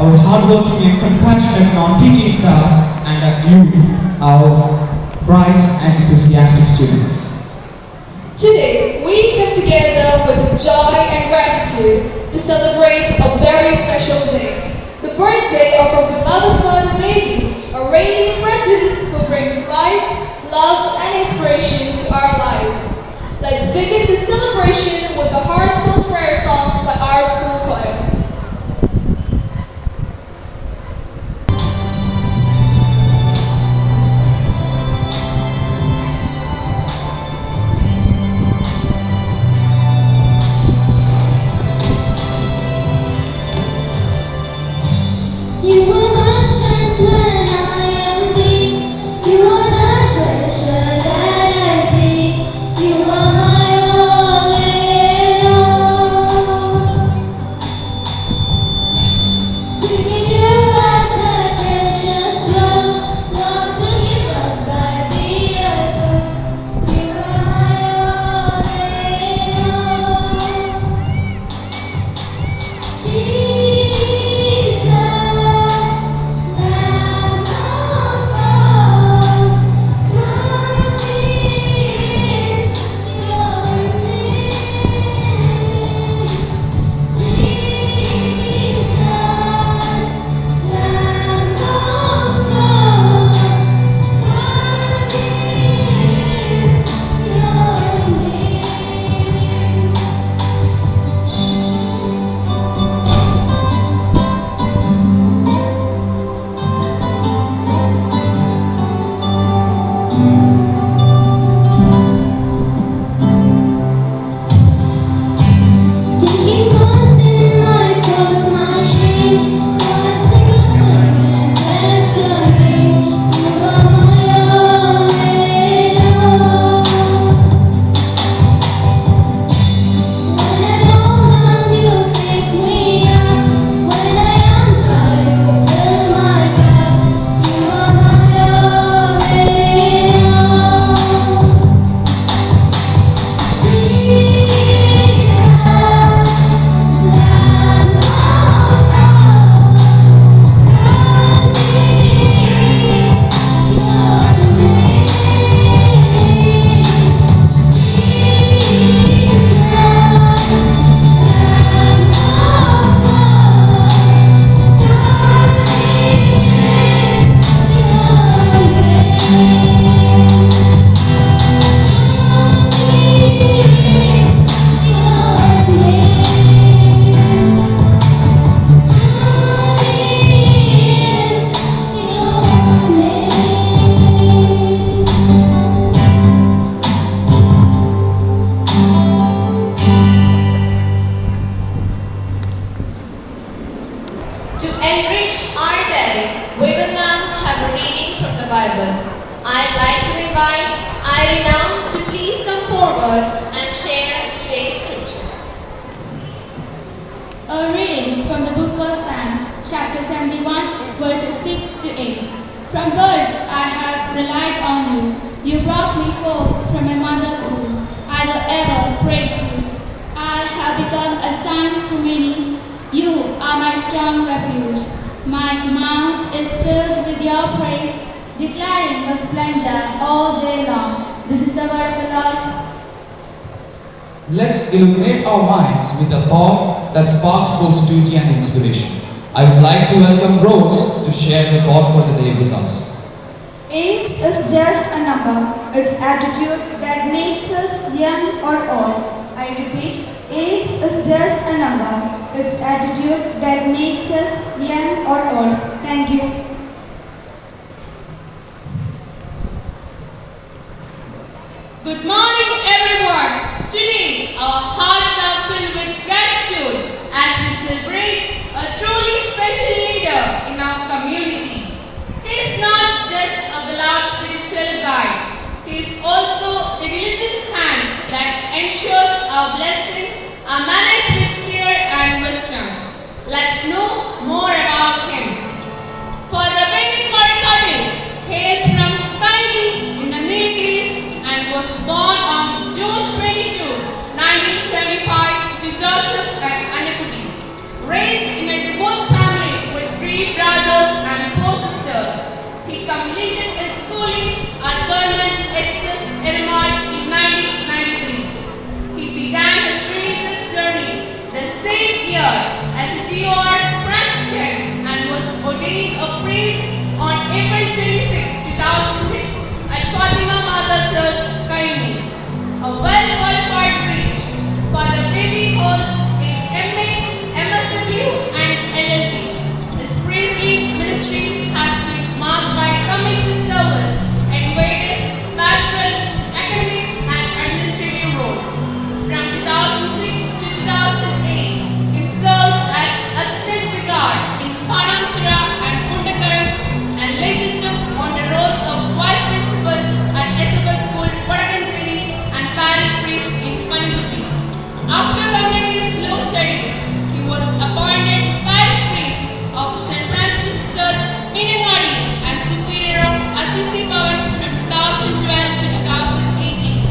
our hardworking and compassionate non-teaching staff, and you, our bright and enthusiastic students. Today, we come together with joy and gratitude to celebrate a very special day, the birthday of our beloved Father Baby, a radiant presence who brings light, love, and inspiration to our lives. Let's begin the celebration with a heartfelt prayer song by our school choir. You are my strength when I am weak. You are the treasure that I seek. You are my all in all. Seeking you as a precious jewel, not to give up by the earth. You are my all in all. Jesus, Lamb of God, worthy is your name. Jesus, Lamb of God, worthy is your name. Taking my sin, my cross, my shame, rising up and answering. You are my all in all. When I'm down, you pick me up. When I am dry, you fill my cup. You are my all in all. Jesus, Lamb of God, worthy is your name. Jesus, Lamb of God, To enrich our day, we will now have a reading from the Bible. I'd like to invite Irina to please come forward and share today's scripture. A reading from the book of Psalms, chapter 71, verses 6 to 8. From birth I have relied on you. You brought me forth from my mother's womb. I will ever praise you. I have become a son to many. You are my strong refuge. My mouth is filled with your praise, declaring your splendor all day long. This is the word of the Lord. Let's illuminate our minds with a thought that sparks both duty and inspiration. I would like to welcome Rose to share the thought for the day with us. Age is just a number. It's attitude that makes us young or old. I repeat, age is just a number. It's attitude that makes us young or old. Thank you. Good morning, everyone. Today, our hearts are filled with gratitude as we celebrate a truly special leader in our community. He is not just a beloved spiritual guide. He is also the diligent hand that ensures our blessings are managed with care and wisdom. Let's know more about him. Father Baby Korikadil hails from Kaili in the Nilgiris and was born on June 22, 1975 to Joseph at Anakuti. Raised in a devout family with Sisters. He completed his schooling at Government Excess Eremat in 1993. He began his religious journey the same year as a TOR Franciscan and was ordained a priest on April 26, 2006 at Fatima Mother Church, Kaimi. A well-qualified priest, Father Baby holds in MA, MSW and LLB. His priestly ministry has been marked by committed service in various pastoral, academic and administrative roles. From 2006 to 2008, he served as assistant vicar in Panamchira and Pundakaram and later took on the roles of vice principal at SFS School, Vadakanzeri and parish priest in Panigutti. After completing his law studies, he was appointed parish priest of St. Francis Church, Minangadi and superior of Assisi Bhavan from 2012 to 2018.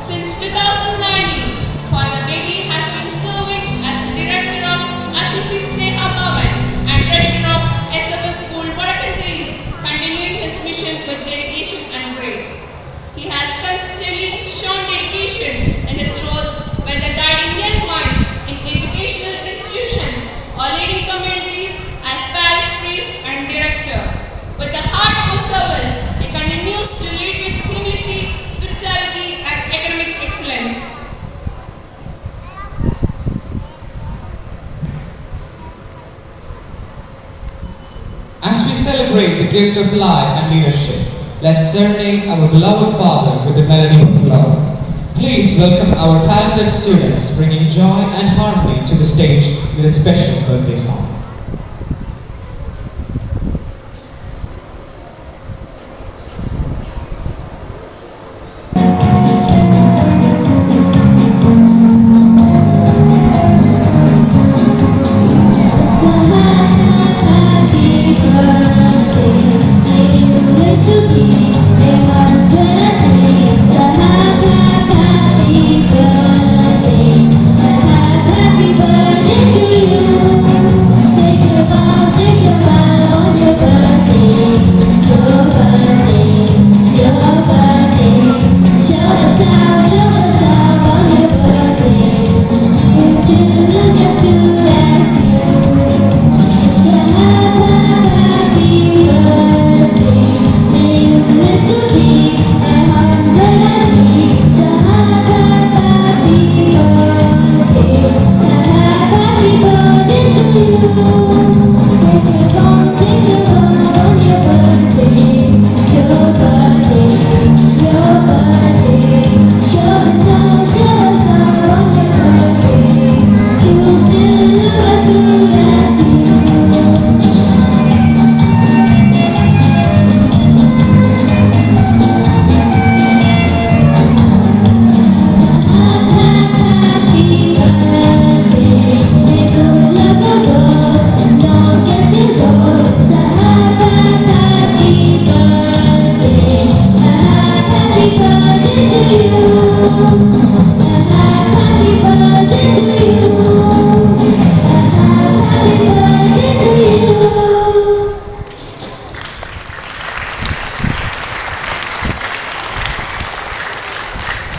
Since 2019, Father Baby has been serving as the director of Assisi Sneha Bhavan and treasurer of SFS School, Vadakanzeri, continuing his mission with dedication and grace. He has consistently shown dedication in his roles, whether guiding young minds in educational institutions or leading communities as parish priest and director. With a heart for service, he continues to lead with humility, spirituality and academic excellence. As we celebrate the gift of life and leadership, let's serenade our beloved Father with the melody of love. Please welcome our talented students bringing joy and harmony to the stage with a special birthday song.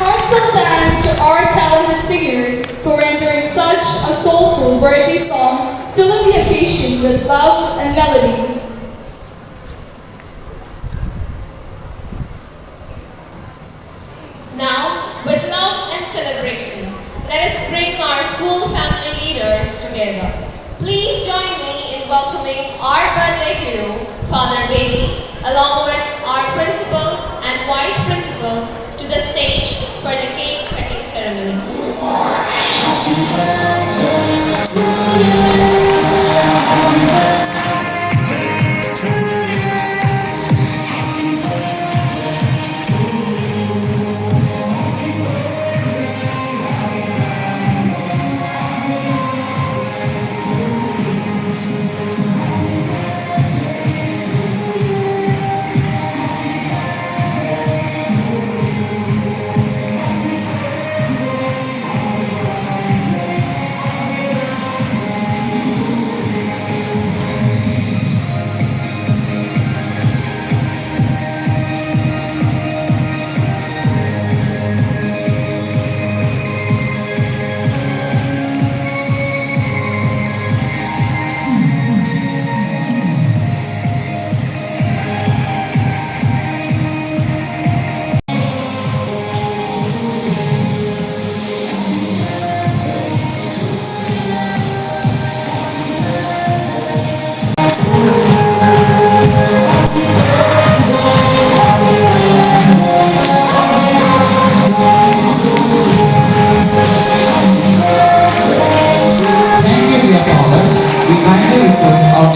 Heartfelt thanks to our talented singers for rendering such a soulful birthday song, filling the occasion with love and melody. Now, with love and celebration, let us bring our school family leaders together. Please join me in welcoming our birthday hero, Father Baby, along with our principal and vice principals to the stage for the cake cutting ceremony.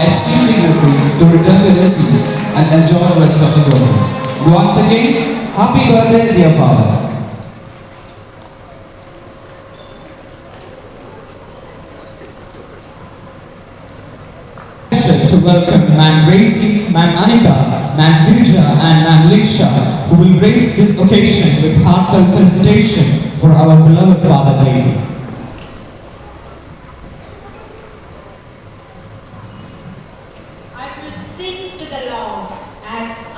extremely happy to return to their seats and enjoy the rest of the program. Once again, happy birthday, dear father. To welcome Ma'am Gracie, Ma'am Anita, Ma'am Girija and Ma'am Liksha, who will grace this occasion with heartfelt felicitation for our beloved Father Baby. I will sing to the Lord as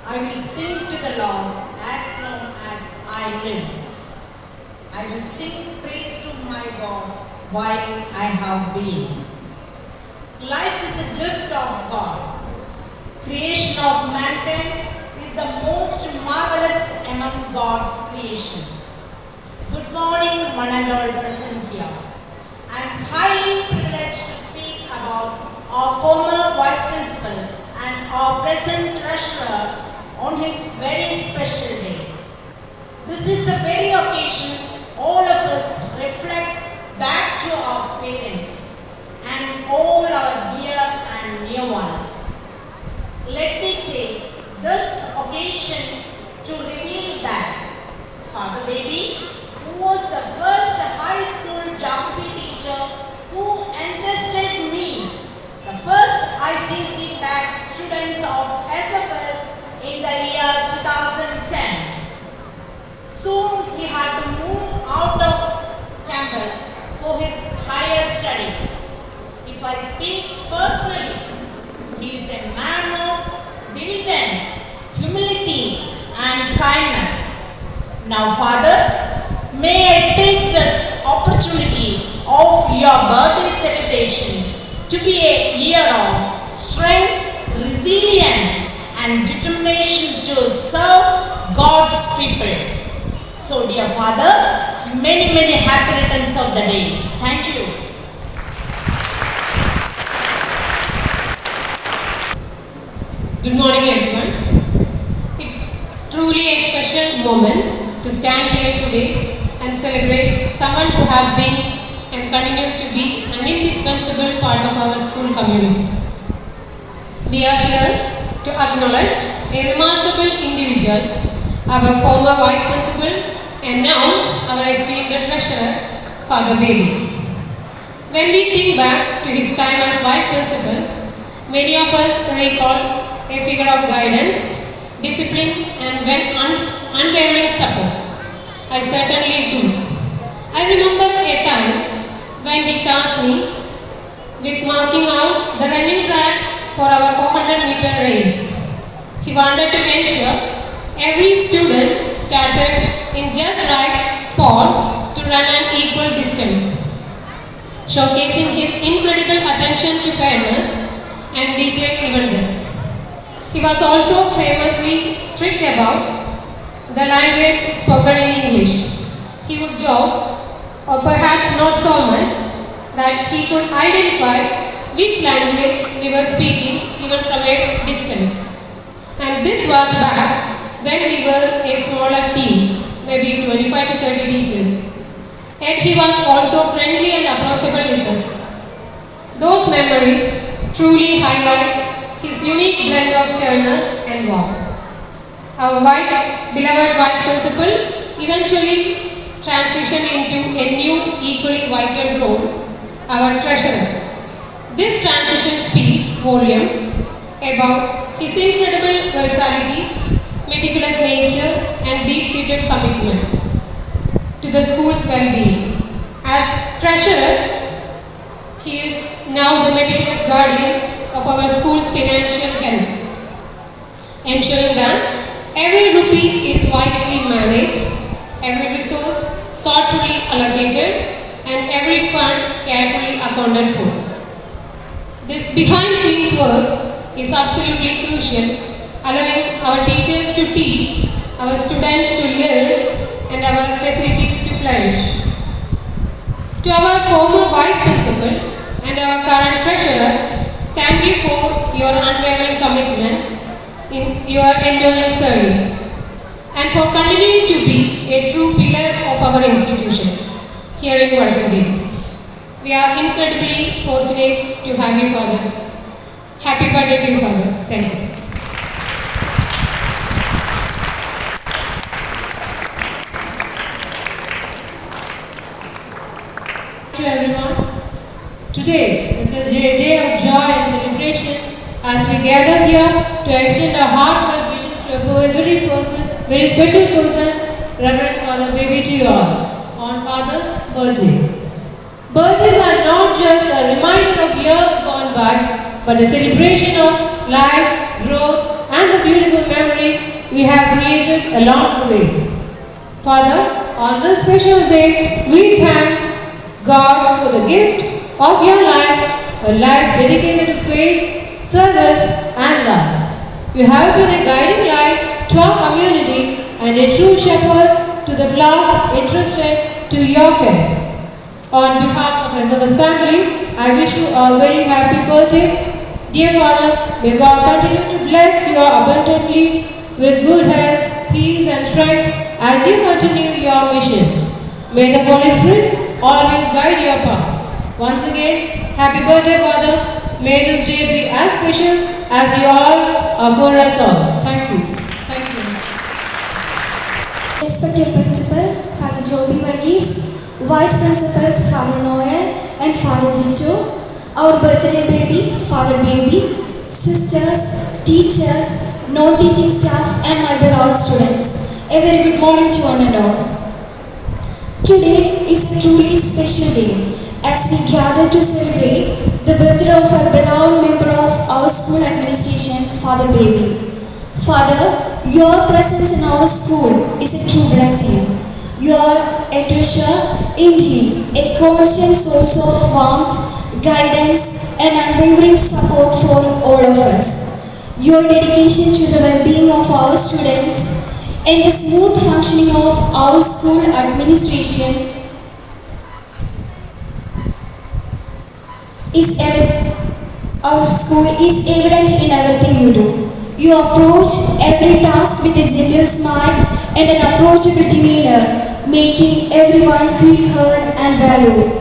I will sing to the Lord as long as I live. I will sing praise to my God while I have been. Life is a gift of God. Creation of mankind is the most marvelous among God's creations. Good morning, one and all present here. I am highly privileged to speak about our former Vice Principal and our present Treasurer on his very special day. This is the very occasion all of us reflect back to our parents and all our dear and near ones. Let me take this occasion to reveal that Father Baby, who was the first high school geography teacher who entrusted me, the first ICC batch students of SFS in the year 2010. Soon he had to move out of campus for his higher studies. If I speak personally, he is a man of diligence, humility and kindness. Now Father, may I take this opportunity of your birthday celebration to be a year of strength, resilience and determination to serve God's people. So dear Father, many happy returns of the day. Thank you. Good morning everyone. It's truly a special moment to stand here today and celebrate someone who has been and continues to be an indispensable part of our school community. We are here to acknowledge a remarkable individual, our former Vice Principal and now our esteemed Treasurer, Father Baby. When we think back to his time as Vice Principal, many of us recall a figure of guidance, discipline and unwavering support. I certainly do. I remember a time when he tasked me with marking out the running track for our 400-meter race. He wanted to ensure every student started in just right spot to run an equal distance, showcasing his incredible attention to fairness and detail even then. He was also famously strict about the language spoken in English. He would joke, or perhaps not so much, that he could identify which language we were speaking even from a distance. And this was back when we were a smaller team, maybe 25 to 30 teachers. Yet he was also friendly and approachable with us. Those memories truly highlight his unique blend of sternness and warmth. Our beloved Vice Principal eventually transitioned into a new equally vital role, our Treasurer. This transition speaks volume about his incredible versatility, meticulous nature and deep-seated commitment to the school's well-being. As Treasurer, he is now the meticulous guardian of our school's financial health, ensuring that every rupee is wisely managed, every resource thoughtfully allocated, and every fund carefully accounted for. This behind-scenes work is absolutely crucial, allowing our teachers to teach, our students to learn, and our facilities to flourish. To our former Vice Principal and our current Treasurer, thank you for your unwavering commitment in your enduring service and for continuing to be a true pillar of our institution. here in Vadakanjeri. We are incredibly fortunate to have you, Father. Happy birthday to you, Father. Thank you. To everyone. Today is a day of joy and celebration as we gather here to extend our heartfelt wishes to a very special person, Reverend Father Baby, to you all on Father's birthday. Birthdays are not just a reminder of years gone by, but a celebration of life, growth, and the beautiful memories we have created along the way. Father, on this special day, we thank God for the gift of your life, a life dedicated to faith, service, and love. You have been a guiding light to our community and a true shepherd to the flock entrusted to your care. On behalf of SFS family, I wish you a very happy birthday. Dear Father, may God continue to bless you abundantly with good health, peace, and strength as you continue your mission. May the Holy Spirit always guide your path. Once again, happy birthday, Father. May this day be as special as you all are for us all. Thank you. Thank you. Respected Principal, Father Joby Varghese, Vice Principals, Father Noel and Father Jinto, our birthday baby, Father Baby, sisters, teachers, non-teaching staff and my beloved students. A very good morning to one and all. Today is a truly special day as we gather to celebrate the birthday of a beloved member of our school administration, Father Baby. Father, your presence in our school is a true blessing. You are a treasure, indeed, a constant source of warmth, guidance, and unwavering support for all of us. Your dedication to the well-being of our students and the smooth functioning of our school administration our school is evident in everything you do. You approach every task with a gentle smile and an approachable demeanor, making everyone feel heard and valued.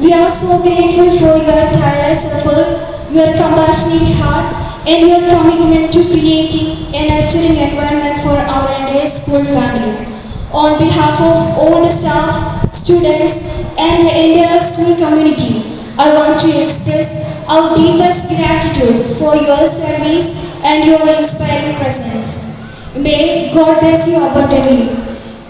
We are so grateful for your tireless effort, your compassionate heart, and your commitment to creating a nurturing environment for our entire school family. On behalf of all the staff, students, and the entire school community, I want to express our deepest gratitude for your service and your inspiring presence. May God bless you abundantly.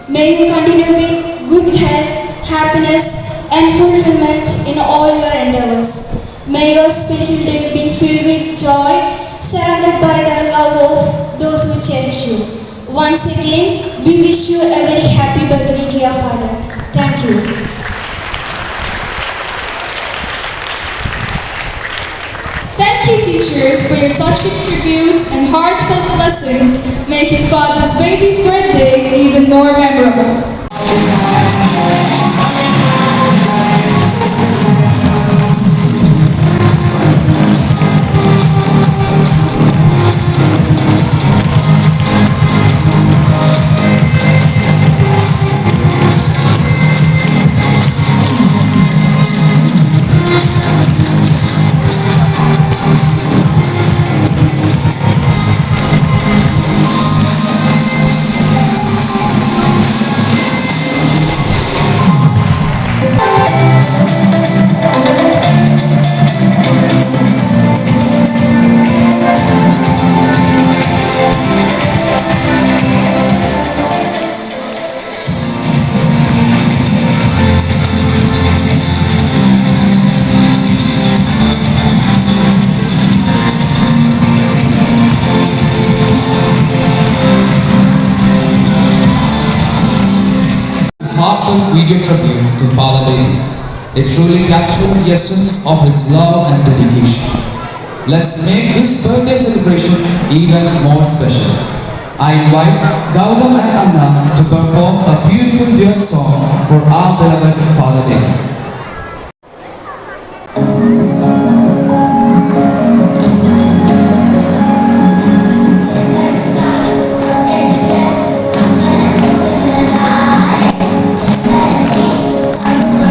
May you continue with good health, happiness, and fulfillment in all your endeavors. May your special day be filled with joy, surrounded by the love of those who cherish you. Once again, we wish you a very happy birthday, dear Father. Thank you. Thank you, teachers, for your touching tributes and heartfelt blessings, making Father's Baby's birthday even more memorable. Heartfelt video tribute to Father Baby. It truly captured the essence of his love and dedication. Let's make this birthday celebration even more special. I invite Gautam and Anna to perform a beautiful duet song for our beloved Father Baby. Thank you.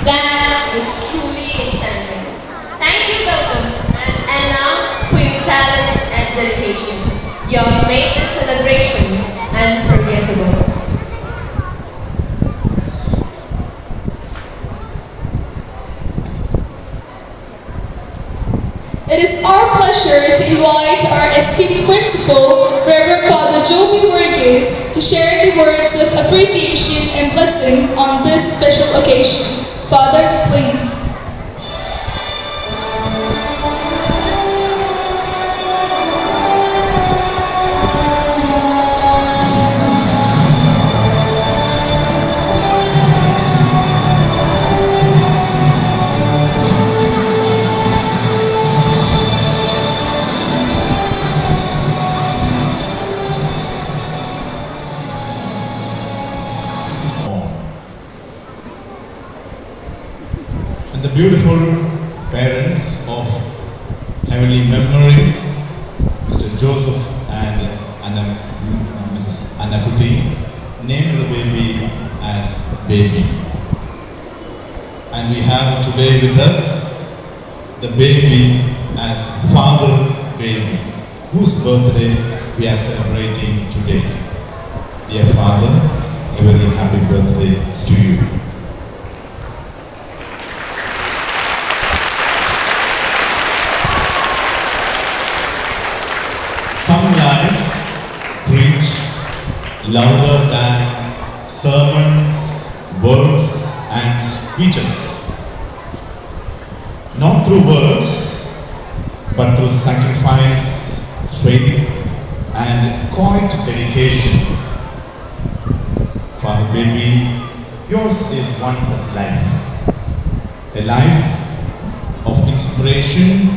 That was truly enchanting. Thank you, Gautam and Anna, for your talent and dedication. You have made this celebration unforgettable. It is our pleasure to invite our esteemed principal, Reverend Father Joby Burgess, to share the words of appreciation and blessings on this special occasion. Father, please. And the beautiful parents of heavenly memories, Mr. Joseph and Mrs. Anna Kuti, named the baby as Baby. And we have today with us the baby as Father Baby, whose birthday we are celebrating today. Dear Father, a very happy birthday to you. Some lives preach louder than sermons, words, and speeches. Not through words, but through sacrifice, faith, and quiet dedication. Father Baby, yours is one such life. A life of inspiration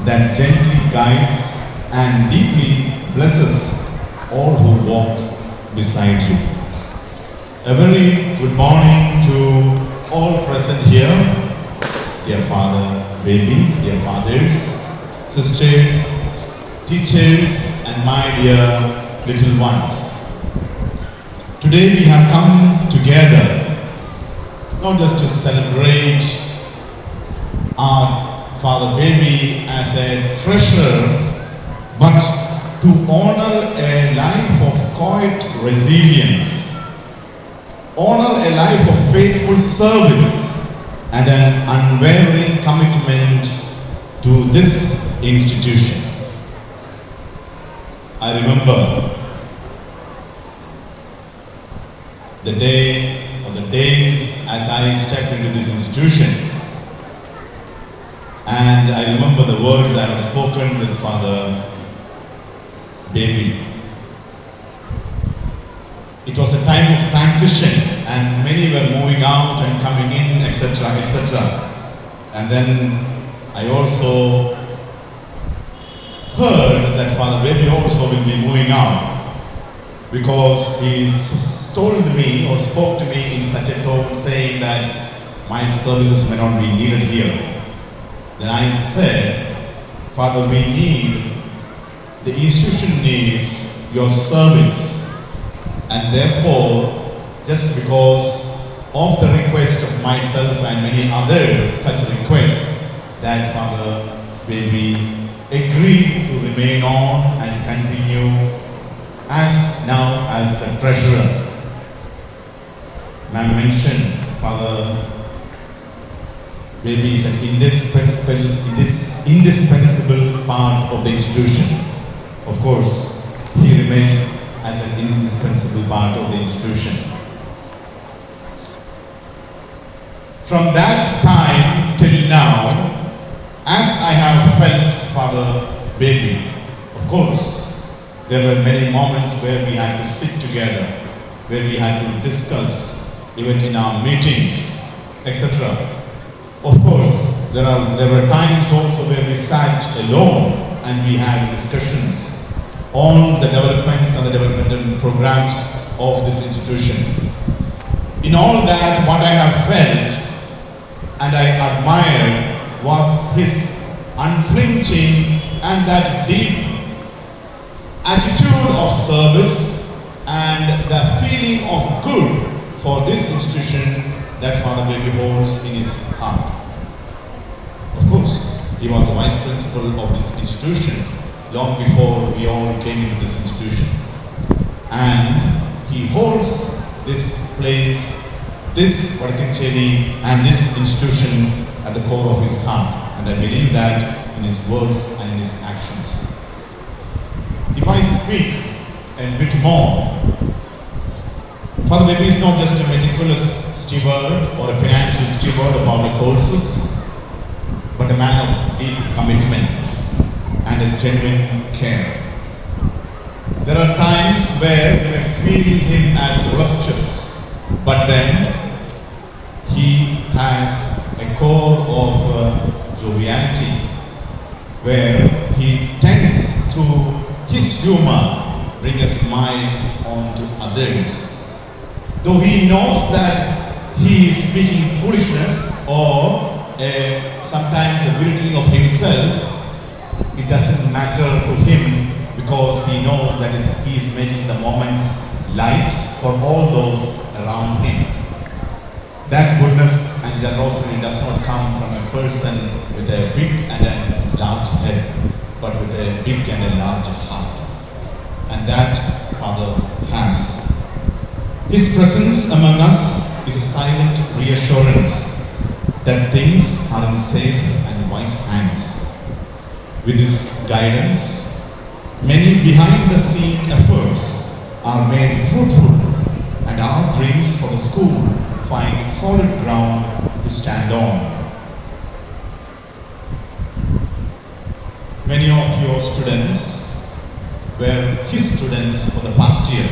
that gently guides and deeply blesses all who walk beside you. A very good morning to all present here, dear Father Baby, dear fathers, sisters, teachers, and my dear little ones. Today we have come together not just to celebrate our Father Baby as a treasure, but to honor a life of quiet resilience, honor a life of faithful service, and an unwavering commitment to this institution. I remember the day or the days as I stepped into this institution, and I remember the words I have spoken with Father Baby. It was a time of transition and many were moving out and coming in, etc., etc. And then I also heard that Father Baby also will be moving out, because he told me or spoke to me in such a tone saying that my services may not be needed here. Then I said, Father, we need, the institution needs your service, and therefore, just because of the request of myself and many other such requests, that Father Baby agreed to remain on and continue as now as the treasurer. Ma'am mentioned Father Baby is an indispensable part of the institution. Of course, he remains as an indispensable part of the institution. From that time till now, as I have felt Father Baby, of course, there were many moments where we had to sit together, where we had to discuss, even in our meetings, etc. Of course, there were times also where we sat alone and we had discussions on the developments and the developmental programs of this institution. In all that, what I have felt and I admired was his unflinching and that deep attitude of service and the feeling of good for this institution that Father Baby holds in his heart. Of course, he was a vice principal of this institution long before we all came into this institution. And he holds this place, this Vadakincheri and this institution at the core of his heart. And I believe that in his words and in his actions. If I speak a bit more, Father Baby is not just a meticulous steward or a financial steward of our resources, but a man of deep commitment and a genuine care. There are times where we may feel him as voluptuous, but then he has a core of joviality, where he tends to his humor bring a smile onto others. Though he knows that he is speaking foolishness or sometimes a belittling of himself, it doesn't matter to him because he knows that he is making the moments light for all those around him. That goodness and generosity does not come from a person with a big and a large head, but with a big and a large heart. And that Father has. His presence among us is a silent reassurance that things are in safe and wise hands. With his guidance, many behind the scene efforts are made fruitful, and our dreams for the school find solid ground to stand on. Many of your students were his students for the past year.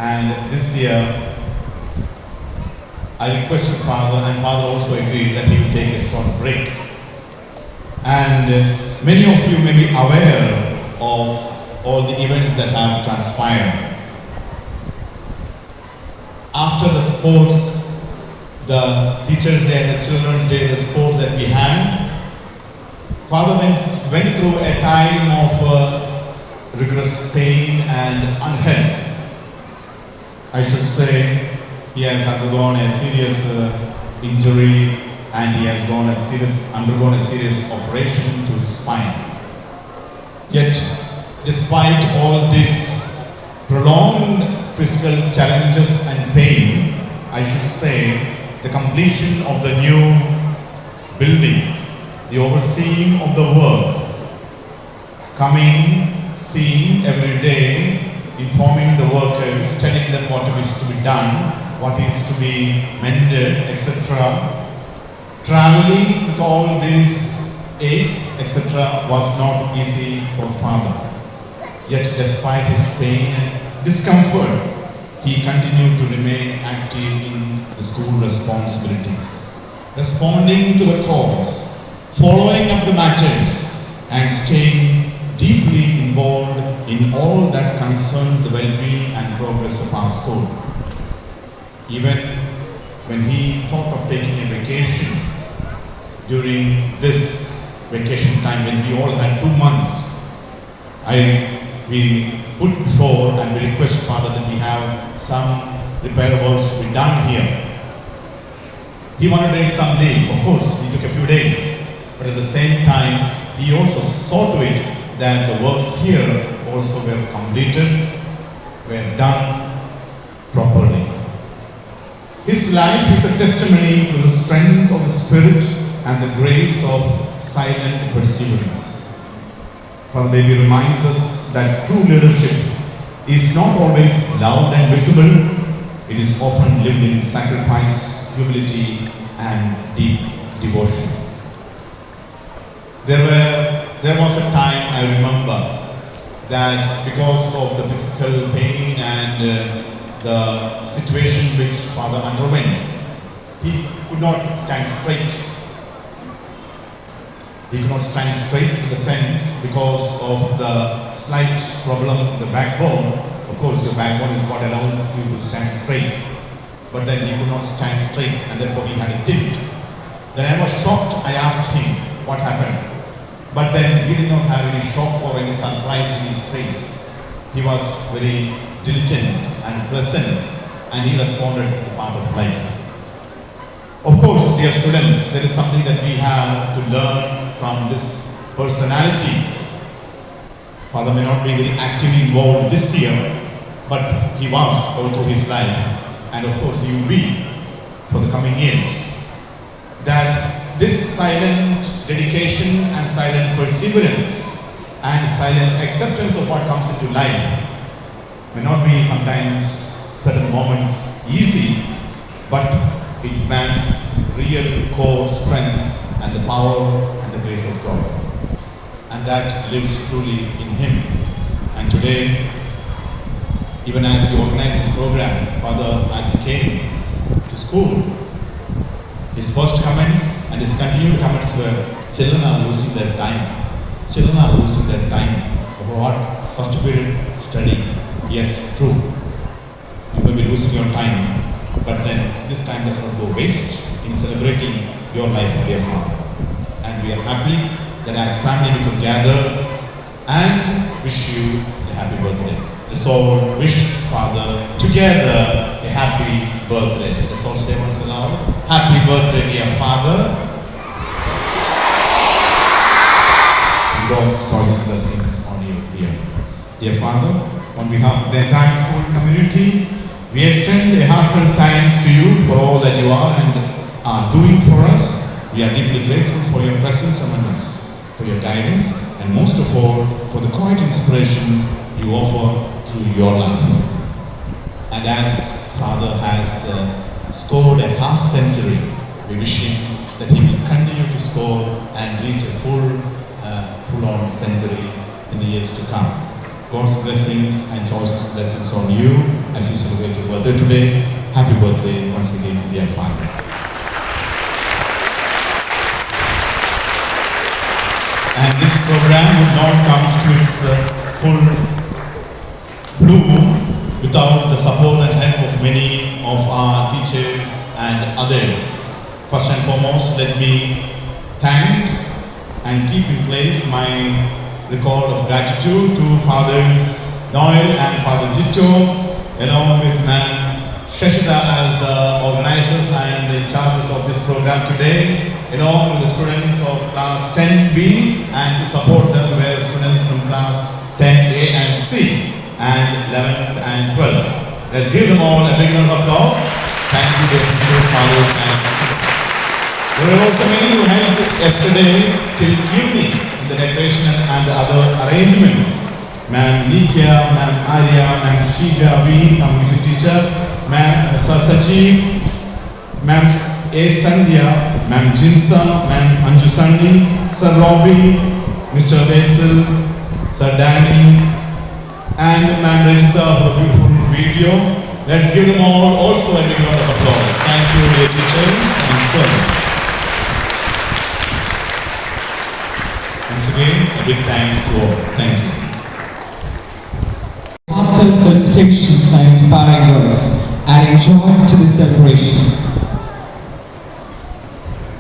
And this year, I requested Father, and Father also agreed that he will take a short break. And many of you may be aware of all the events that have transpired. After the sports, the Teachers' Day and the Children's Day, the sports that we had, Father went through a time of rigorous pain and unhealth. I should say he has undergone a serious injury, and he has undergone a serious operation to his spine. Yet, despite all this prolonged physical challenges and pain, I should say the completion of the new building, the overseeing of the work, coming, seeing every day, informing the workers, telling them what is to be done, what is to be mended, etc. Traveling with all these aches, etc. was not easy for Father. Yet despite his pain and discomfort, he continued to remain active in the school responsibilities, responding to the calls, following up the matters, and staying deeply involved in all that concerns the well-being and progress of our school. Even when he thought of taking a vacation during this vacation time, when we all had 2 months, we put before and we request Father that we have some repair works to be done here. He wanted to take some leave. Of course, he took a few days, but at the same time, he also saw to it that the works here also were completed, were done properly. His life is a testimony to the strength of the Spirit and the grace of silent perseverance. Father Baby reminds us that true leadership is not always loud and visible. It is often lived in sacrifice, humility, and deep devotion. There was a time, I remember, that because of the physical pain and the situation which Father underwent, he could not stand straight. He could not stand straight in the sense because of the slight problem in the backbone. Of course, your backbone is what allows you to stand straight. But then he could not stand straight, and therefore he had a tilt. Then I was shocked. I asked him what happened. But then he did not have any shock or any surprise in his face. He was very diligent and pleasant, and he responded, it's a part of life. Of course, dear students, there is something that we have to learn from this personality. Father may not be very actively involved this year, but he was all through his life, and of course he will be for the coming years. That this silent dedication and silent perseverance and silent acceptance of what comes into life may not be sometimes certain moments easy, but it demands real core strength and the power and the grace of God. And that lives truly in him. And today, even as we organize this program, Father, as he came to school, his first comments and his continued comments were, children are losing their time. Children are losing their time. What? First period study. Yes, true. You may be losing your time, but then this time does not go waste in celebrating your life, dear Father. And we are happy that as family we could gather and wish you a happy birthday. Let's all wish Father together a happy birthday. Let's all say once aloud, happy birthday, dear Father. And God's choice blessings on you, dear Father. On behalf of the entire school community, we extend a heartfelt thanks to you for all that you are and are doing for us. We are deeply grateful for your presence among us, for your guidance, and most of all, for the quiet inspiration you offer through your life. And as Father has scored a half century, we wish him that he will continue to score and reach a full-on century in the years to come. God's blessings and choices blessings on you as you celebrate your birthday today. Happy birthday once again, dear Father. And this program would not come to its full bloom without the support and help of many of our teachers and others. First and foremost, let me thank and keep in place my record of gratitude to Fathers Noel and Father Jitto, along with Ma'am Shashida as the organizers and the charges of this program today, along with the students of class 10B, and to support them were students from class 10A and C, and 11th and 12th. Let's give them all a big round of applause. Thank you, dear teachers, fathers, and students. There were also many who helped yesterday till evening in the decoration and the other arrangements. Ma'am Nikia, Ma'am Arya, Ma'am Shija V, our music teacher, Ma'am Sasaji, Ma'am A. Sandhya, Ma'am Jinsa, Ma'am Anju Sani, Sir Robbie, Mr. Basil, Sir Danny, and Ma'am Rajita for the beautiful video. Let's give them all also a big round of applause. Thank you, dear teachers and students. Once again, a big thanks to all. Thank you. Heartfelt felicitations and inspiring words, adding joy to the celebration.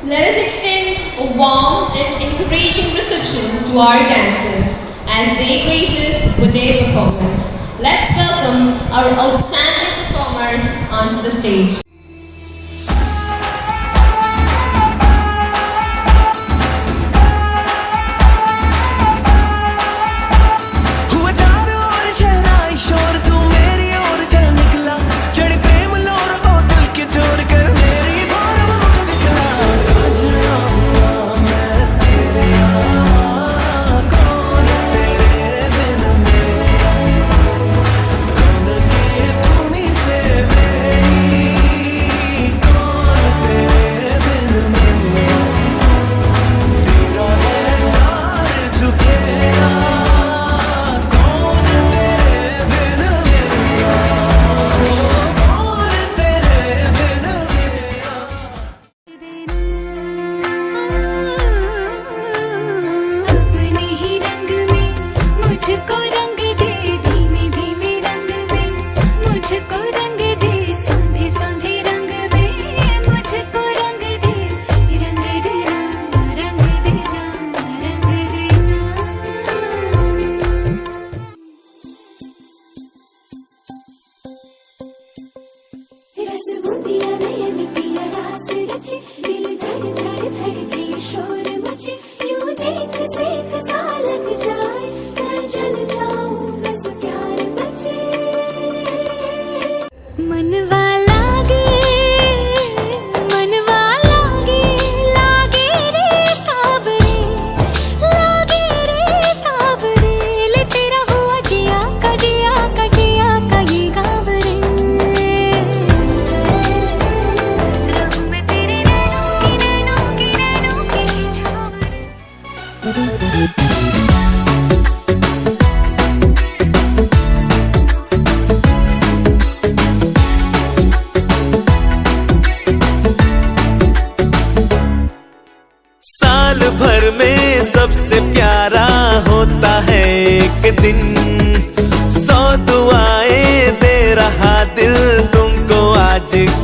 Let us extend a warm and encouraging reception to our dancers as they grace us with their performance. Let's welcome our outstanding performers onto the stage.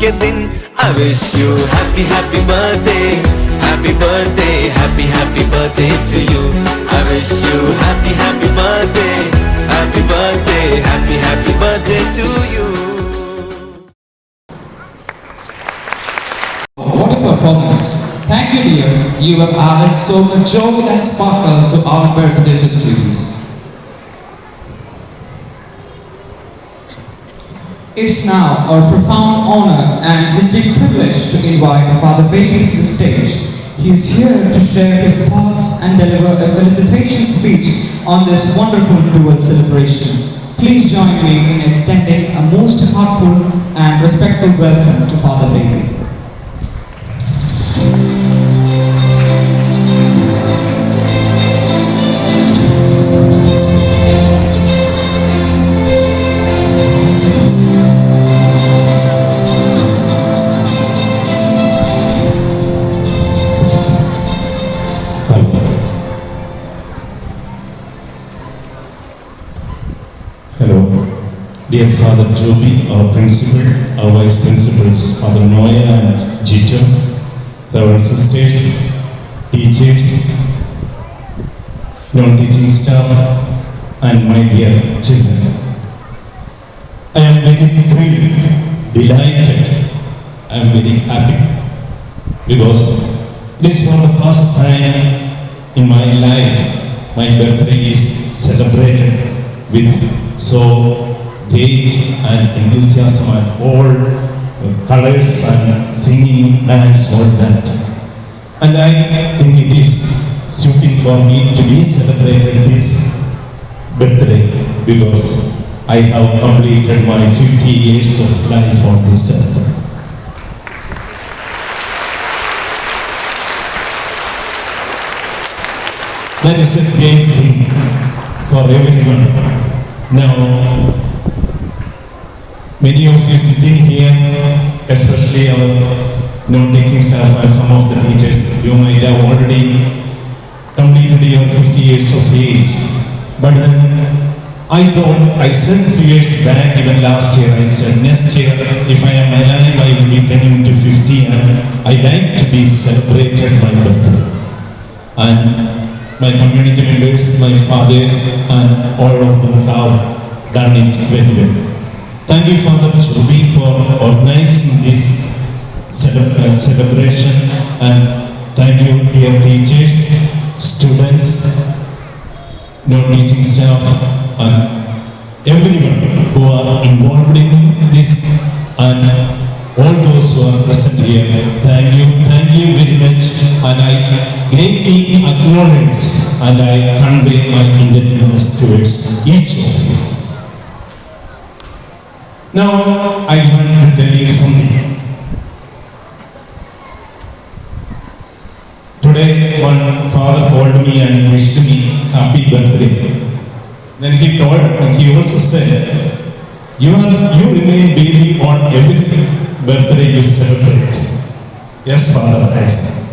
के दिन I wish you happy happy birthday, happy birthday, happy happy birthday to you. I wish you happy happy birthday, happy birthday, happy happy birthday to you. What a performance! Thank you, dears. You have added so much joy and sparkle to our birthday festivities. It's now our profound honor and distinct privilege to invite Father Baby to the stage. He is here to share his thoughts and deliver a felicitation speech on this wonderful dual celebration. Please join me in extending a most heartful and respectful welcome to Father Baby. Hello, dear Father Joby, our principal, our vice principals, Father Noya and Gito, our sisters, teachers, non-teaching staff, and my dear children. I am very thrilled, delighted, I am very happy because it is for the first time in my life my birthday is celebrated with so great and enthusiasm and all colors and singing, dance, all that. And I think it is suiting for me to be celebrated this birthday because I have completed my 50 years of life on this earth. That is a great thing for everyone. Now, many of you sitting here, especially our non-teaching staff and some of the teachers, you might have already completed your 50 years of age. But then I thought, I said a few years back, even last year, I said next year, if I am alive, I will be turning to 50 and I like to be celebrated my birthday. And my community members, my fathers, and all of them have done it very well. Thank you, Father Joby, for organizing this celebration, and thank you, dear teachers, students, non-teaching staff, and everyone who are involved in this, and all those who are present here. Thank you very much, and I greatly acknowledge and I convey my indebtedness towards each of you. Now, I want to tell you something. Today, one father called me and wished me happy birthday. Then he also said, you remain baby on every birthday you celebrate. Yes, Father, I said.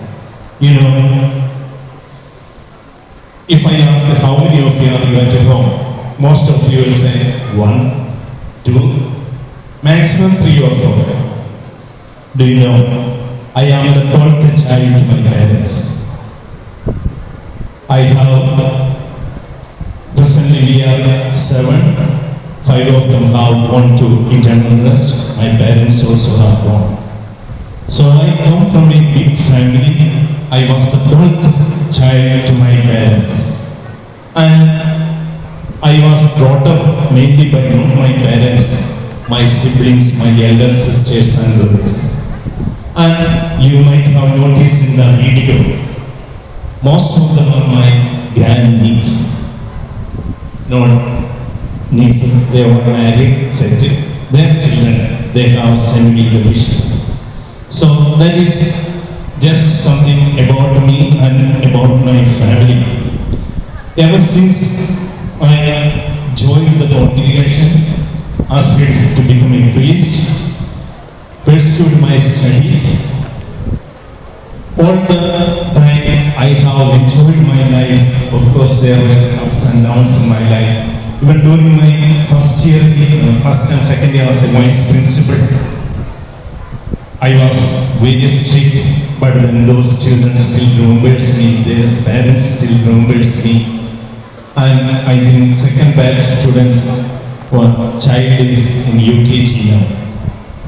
You know, if I ask how many of you are at home, most of you will say 1, 2, maximum 3 or 4. Do you know, I am the 12th child to my parents. I have, presently we are 7, 5 of them have gone to internal rest. My parents also have gone. So I come from a big family. I was the 12th child to my parents. And I was brought up mainly by not my parents, my siblings, my elder sisters and brothers. And you might have noticed in the video, most of them are my grandniece. Not nieces, they were married, settled. Their children, they have sent me the wishes. So that is just something about me and about my family. Ever since I joined the congregation, aspired to become a priest, pursued my studies, all the time I have enjoyed my life. Of course, there were ups and downs in my life. Even during my first and second year as a vice principal, I was very strict, but then those children still remembers me, their parents still remembers me. And I think second batch students, one child is in UKG now.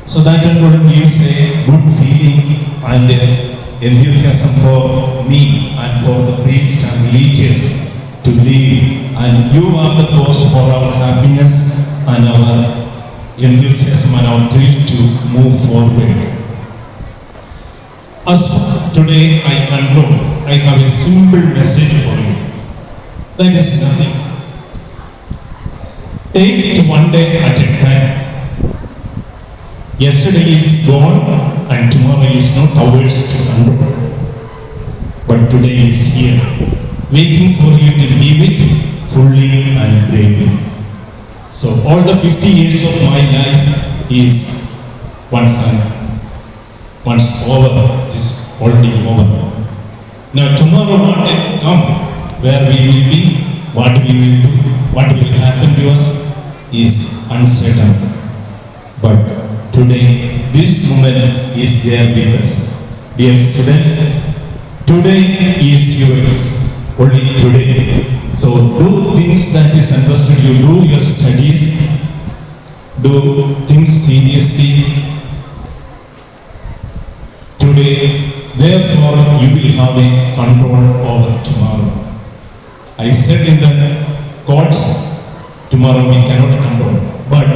So that alone gives a good feeling and enthusiasm for me and for the priests and religious to live. And you are the cause for our happiness and our enthusiasm and our thrill to move forward. As today I conclude, I have a simple message for you. That is nothing. Take it one day at a time. Yesterday is gone and tomorrow is not ours to control. But today is here, waiting for you to live it fully and bravely. So all the 50 years of my life is once over, it is already over. Now tomorrow morning come, where we will be, what we will do, what will happen to us is uncertain. But today, this moment is there with us. Dear students, today is yours, only today. So do things that is interested you, do your studies, do things seriously. Today, therefore, you will have a control over tomorrow. I said in the courts, tomorrow we cannot control. But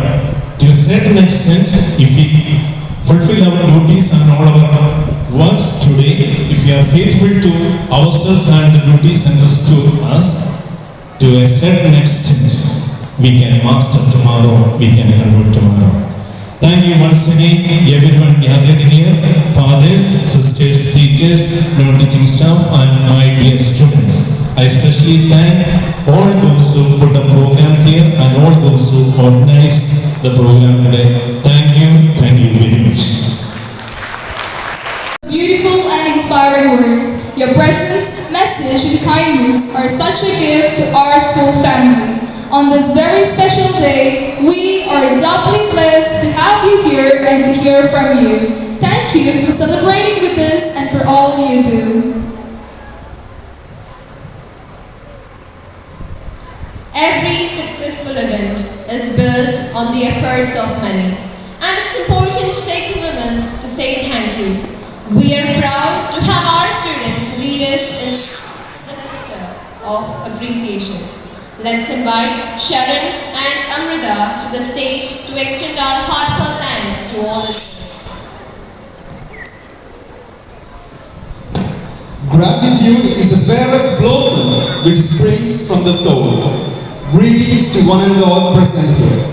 to a certain extent, if we fulfill our duties and all our works today, if we are faithful to ourselves and the duties entrusted to us, to a certain extent, we can master tomorrow, we can control tomorrow. Thank you once again, everyone gathered here, fathers, sisters, teachers, non-teaching staff, and my dear students. I especially thank all those who put the program here and all those who organized the program today. Thank you very much. Beautiful and inspiring words. Your presence, message, and kindness are such a gift to our school family. On this very special day, we are doubly blessed to have you here and to hear from you. Thank you for celebrating with us and for all you do. Every successful event is built on the efforts of many, and it's important to take a moment to say thank you. We are proud to have our students lead us in this of appreciation. Let's invite Sharon and Amrita to the stage to extend our heartfelt thanks to all. Gratitude is the fairest blossom which springs from the soul. Greetings to one and all present here.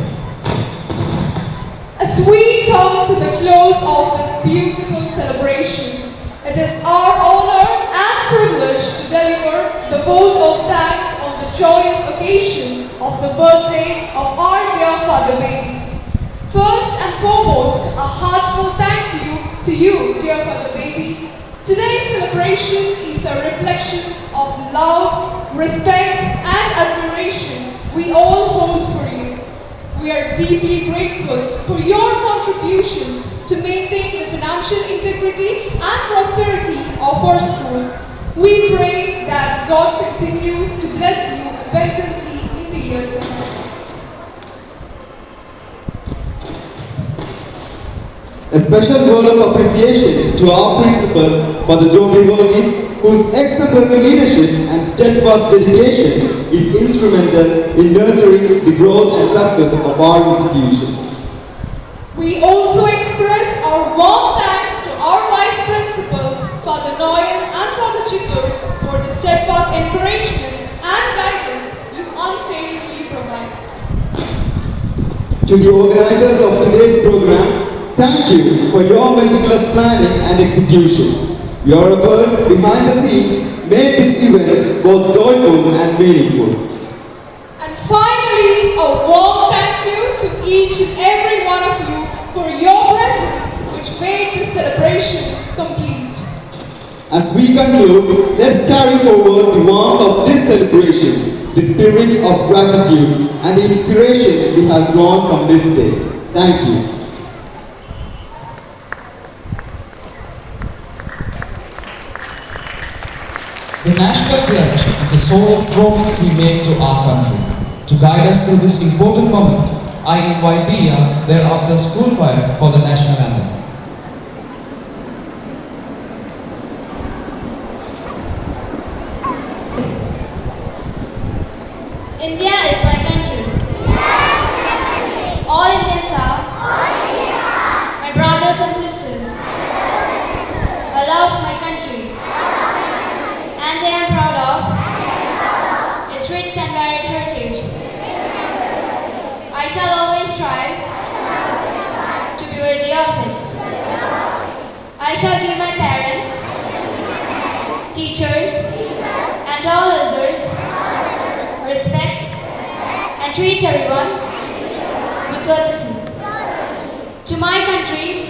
As we come to the close of this beautiful celebration, it is our honor and privilege to deliver the vote of thanks on the joyous occasion of the birthday of our dear Father Baby. First and foremost, a heartfelt thank you to you, dear Father Baby. Today's celebration is a reflection of love, respect, and admiration we all hold for you. We are deeply grateful for your contributions to maintain the financial integrity and prosperity of our school. We pray that God continues to bless you abundantly in the years ahead. A special word of appreciation to our principal, Father Joe Borges, whose exemplary leadership and steadfast dedication is instrumental in nurturing the growth and success of our institution. We also express our warm thanks to our vice principals, Father Noyan and Father Chittur, for the steadfast encouragement and guidance you unfailingly provide. To the organizers of today's program, thank you for your meticulous planning and execution. Your efforts behind the scenes made this event both joyful and meaningful. And finally, a warm thank you to each and every one of you for your presence, which made this celebration complete. As we conclude, let's carry forward the warmth of this celebration, the spirit of gratitude, and the inspiration we have drawn from this day. Thank you. The National Pledge is a sort of promise we make to our country. To guide us through this important moment, I invite Dia, their after school choir, for the national anthem. India is my country. All Indians are my brothers and sisters. I love my country and I am proud of its rich and varied heritage. I shall always strive to be worthy of it. I shall give my parents, teachers, and all elders respect and treat everyone with courtesy. To my country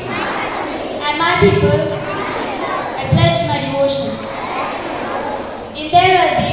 and my people, I pledge my devotion. In their well-being,